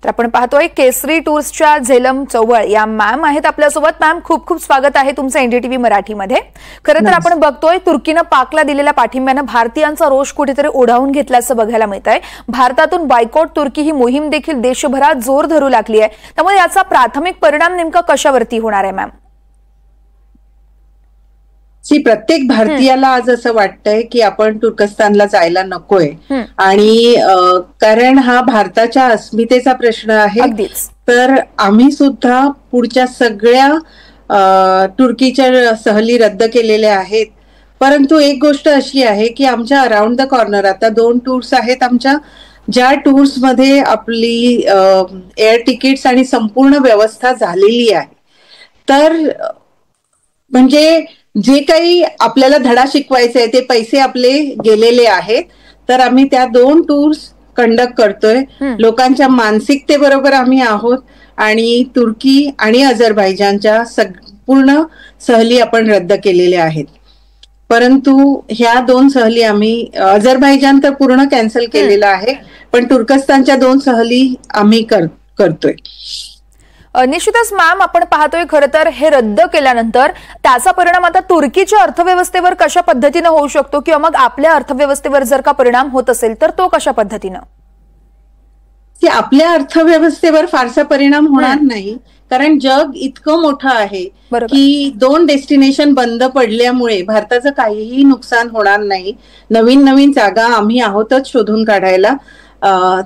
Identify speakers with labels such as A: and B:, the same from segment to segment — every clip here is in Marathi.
A: तर आपण पाहतोय केसरी टूर्सच्या झेलम चव्हाण या मॅम आहेत आपल्यासोबत। मॅम खूप खूप स्वागत आहे तुमचं एनडीटीव्ही मराठीमध्ये। खरं तर आपण बघतोय तुर्कीनं पाकला दिलेल्या पाठिंब्यानं भारतीयांचा रोष कुठेतरी ओढावून घेतल्याचं बघायला मिळतंय। भारतातून बायकॉट तुर्की ही मोहीम देखील देशभरात जोर धरू लागली आहे। त्यामुळे याचा प्राथमिक परिणाम नेमका कशावरती होणार आहे मॅम?
B: प्रत्येक भारतीयाला आज असं वाटतंय की आपण तुर्कस्तानला जायला नकोय आणि कारण हा भारताच्या अस्मितेचा प्रश्न आहे। तर आम्ही सुद्धा पुढच्या सगळ्या तुर्कीच्या सहली रद्द केलेल्या आहेत। परंतु एक गोष्ट अशी आहे की आमच्या अराउंड द कॉर्नर आता 2 टूर्स आहेत आमच्या, ज्या टूर्स मध्ये आपली एअर तिकीट्स आणि संपूर्ण व्यवस्था झालेली आहे। तर म्हणजे जे काही आपल्याला धडा शिकवायचा आहे ते पैसे आपले गेलेले आहेत। तर आम्ही त्या 2 टूर्स कंडक्ट करतोय। लोकांच्या मानसिकतेबरोबर आम्ही आहोत आणि तुर्की आणि अझरबैजानच्या संपूर्ण सहली आपण रद्द केलेल्या आहेत। परंतु ह्या 2 सहली आम्ही अझरबैजान तर पूर्ण कॅन्सल केलेला आहे, पण तुर्कस्तानच्या 2 सहली आम्ही करतोय।
A: निश्चितच मॅम आपण पाहतोय खरं तर हे रद्द केल्यानंतर त्याचा परिणाम आता तुर्कीच्या अर्थव्यवस्थेवर कशा पद्धतीने होऊ शकतो किंवा मग आपल्या अर्थव्यवस्थेवर जर का परिणाम होत असेल तर तो कशा पद्धतीने?
B: आपल्या अर्थव्यवस्थेवर फारसा परिणाम होणार नाही, कारण जग इतकं मोठं आहे की 2 डेस्टिनेशन बंद पडल्यामुळे भारताचं काहीही नुकसान होणार नाही। नवीन नवीन जागा आम्ही आहोतच शोधून काढायला,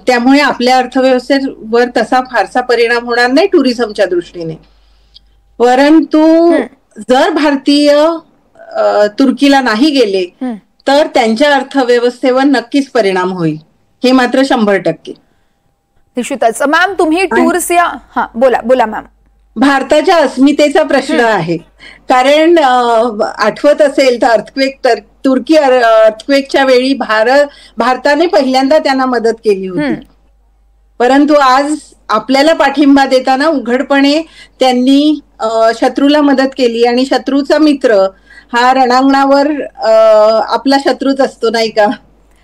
B: त्यामुळे आपल्या अर्थव्यवस्थेवर तसा फारसा परिणाम होणार नाही टुरिझमच्या दृष्टीने। परंतु जर भारतीय तुर्कीला नाही गेले तर त्यांच्या अर्थव्यवस्थेवर नक्कीच परिणाम होईल, हे मात्र 100%।
A: निश्चितच मॅम तुम्ही टूर्स या बोला मॅम।
B: भारताच्या अस्मितेचा प्रश्न आहे, कारण आठवत असेल तर तुर्की अर्थक्वेकच्या वेळी भारताने पहिल्यांदा त्यांना मदत केली होती। परंतु आज आपल्याला पाठिंबा देताना उघडपणे त्यांनी शत्रूला मदत केली आणि शत्रूचा मित्र हा रणांगणावर आपला शत्रूच असतो, नाही का?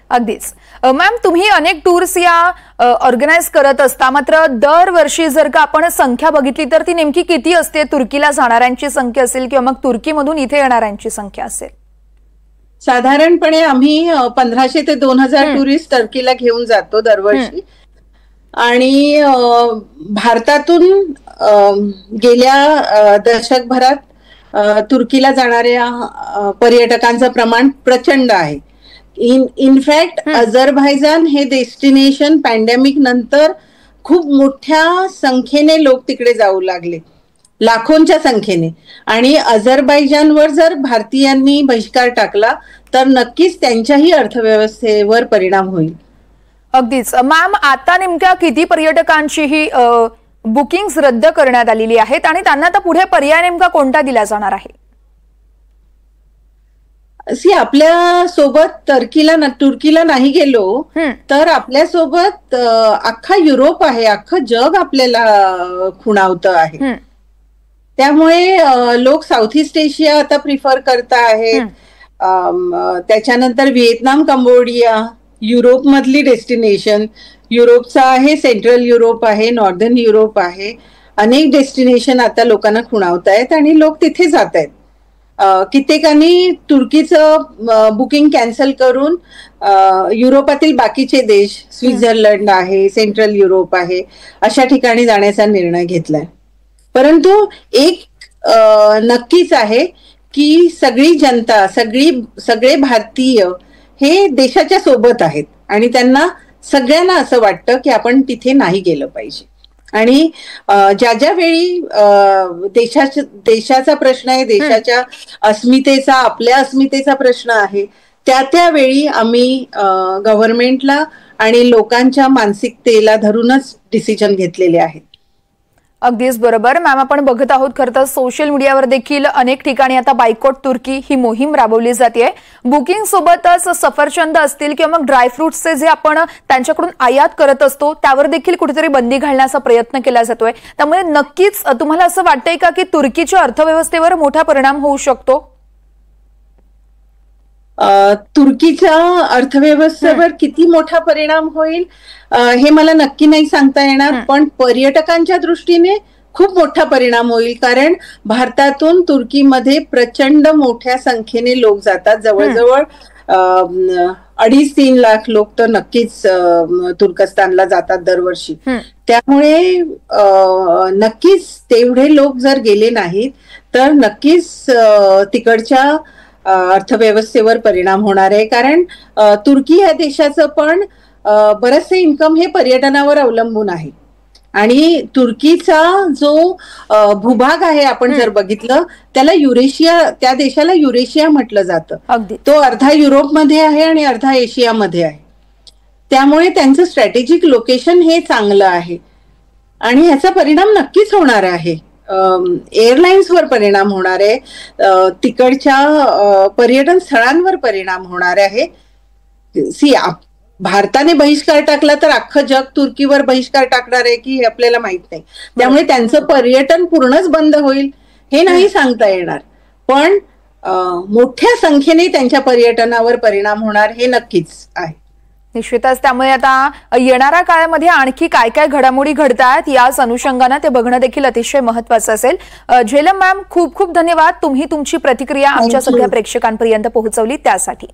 A: अगदीच मॅम तुम्ही अनेक टूर्स या ऑर्गनाइज करत असता, मात्र दरवर्षी जर का आपण संख्या बघितली तर ती नेमकी किती असते? तुर्कीला जाणाऱ्यांची संख्या असेल किंवा मग तुर्कीमधून इथे येणाऱ्यांची संख्या असेल?
B: साधारणपणे आम्ही 1500 ते 2000 टुरिस्ट टर्कीला घेऊन जातो दरवर्षी। आणि भारतातून गेल्या दशकभरात तुर्कीला जाणाऱ्या पर्यटकांचं प्रमाण प्रचंड आहे। इनफॅक्ट अझरबैजान हे डेस्टिनेशन पॅन्डेमिक नंतर खूप मोठ्या संख्येने लोक तिकडे जाऊ लागले, लाखोंच्या संख्येने। आणि अझरबैजानवर जर भारतीयांनी बहिष्कार टाकला तर नक्कीच त्यांच्याही अर्थव्यवस्थेवर परिणाम होईल।
A: अगदीच मॅम आता नेमक्या किती पर्यटकांची ही बुकिंग्स रद्द करण्यात आलेली आहेत आणि त्यांना आता पुढे पर्याय नेमका कोणता दिला जाणार आहे?
B: आपल्या सोबत तुर्कीला नाही गेलो तर आपल्या सोबत अख्खा युरोप आहे, अख्खं जग आपल्याला खुणावतं आहे। त्यामुळे लोक साऊथ ईस्ट एशिया आता प्रिफर करत आहेत। त्याच्यानंतर व्हिएतनाम, कंबोडिया, युरोप मधली डेस्टिनेशन, युरोपचा आहे, सेंट्रल युरोप आहे, नॉर्दर्न युरोप आहे, अनेक डेस्टिनेशन आता लोकांना खुणावतायत आणि लोक तिथे जात आहेत। कित्येकांनी तुर्कीचं बुकिंग कॅन्सल करून युरोपातील बाकीचे देश, स्वित्झर्लंड आहे, सेंट्रल युरोप आहे, अशा ठिकाणी जाण्याचा निर्णय घेतलाय। परंतु एक नक्कीच आहे की सगळी जनता, सगळे भारतीय हे देशाच्या सोबत आहेत आणि त्यांना सगळ्यांना असं वाटतं की आपण तिथे नाही गेलं पाहिजे। आणि ज्या वेळी देशाचा प्रश्न आहे, देशाच्या अस्मितेचा, आपल्या अस्मितेचा प्रश्न आहे, त्यावेळी आम्ही गव्हर्नमेंटला आणि लोकांच्या मानसिकतेला धरूनच डिसिजन घेतलेले आहेत।
A: अगदीच बरोबर मॅम, आपण बघत आहोत खरं तर सोशल मीडियावर देखील अनेक ठिकाणी आता बायकॉट तुर्की ही मोहीम राबवली जाते। बुकिंग सोबतच सफरचंद असतील किंवा मग ड्रायफ्रुट्सचे जे आपण त्यांच्याकडून आयात करत असतो त्यावर देखील कुठेतरी बंदी घालण्याचा प्रयत्न केला जातोय। त्यामुळे नक्कीच तुम्हाला असं वाटतंय का की तुर्कीच्या अर्थव्यवस्थेवर मोठा परिणाम होऊ शकतो?
B: तुर्कीच्या अर्थव्यवस्थेवर किती मोठा परिणाम होईल हे मला नक्की नाही सांगता येणार, पण पर्यटकांच्या दृष्टीने खूप मोठा परिणाम होईल. कारण भारतातून तुर्कीमध्ये प्रचंड मोठ्या संख्येने लोक जातात. जवळजवळ 2.5-3 लाख लोक तर नक्कीच तुर्कस्तानला जातात दरवर्षी. त्यामुळे नक्कीच तेवढे लोक जर गेले नाहीत तर नक्कीच तिकडच्या अर्थव्यवस्थेवर परिणाम होणार आहे. कारण तुर्की या देशाचं पण बरचसे इन्कम हे पर्यटनावर अवलंबून आहे. आणि तुर्कीचा जो भूभाग आहे आपण जर बघितलं त्याला त्या देशाला युरेशिया म्हटलं जातं. तो अर्धा युरोपमध्ये आहे आणि अर्धा एशियामध्ये आहे. त्यामुळे त्यांचं स्ट्रॅटेजिक लोकेशन हे चांगलं आहे आणि ह्याचा परिणाम नक्कीच होणार आहे. एअरलाईन्सवर परिणाम होणार आहे, तिकडच्या पर्यटन स्थळांवर परिणाम होणार आहे. भारताने बहिष्कार टाकला तर अख्खं जग तुर्कीवर बहिष्कार टाकणार आहे की हे आपल्याला माहित नाही. त्यामुळे त्यांचं पर्यटन पूर्णच बंद होईल हे नाही सांगता येणार, पण मोठ्या संख्येने त्यांच्या पर्यटनावर परिणाम होणार हे नक्कीच आहे.
A: निश्चितच. त्यामुळे आता येणाऱ्या काळामध्ये आणखी काय काय घडामोडी घडतायत याच अनुषंगाने ते बघणं देखील अतिशय महत्त्वाचं असेल. झेलम मॅम, खूप खूप धन्यवाद. तुम्ही तुमची प्रतिक्रिया आमच्या सगळ्या प्रेक्षकांपर्यंत पोहोचवली त्यासाठी.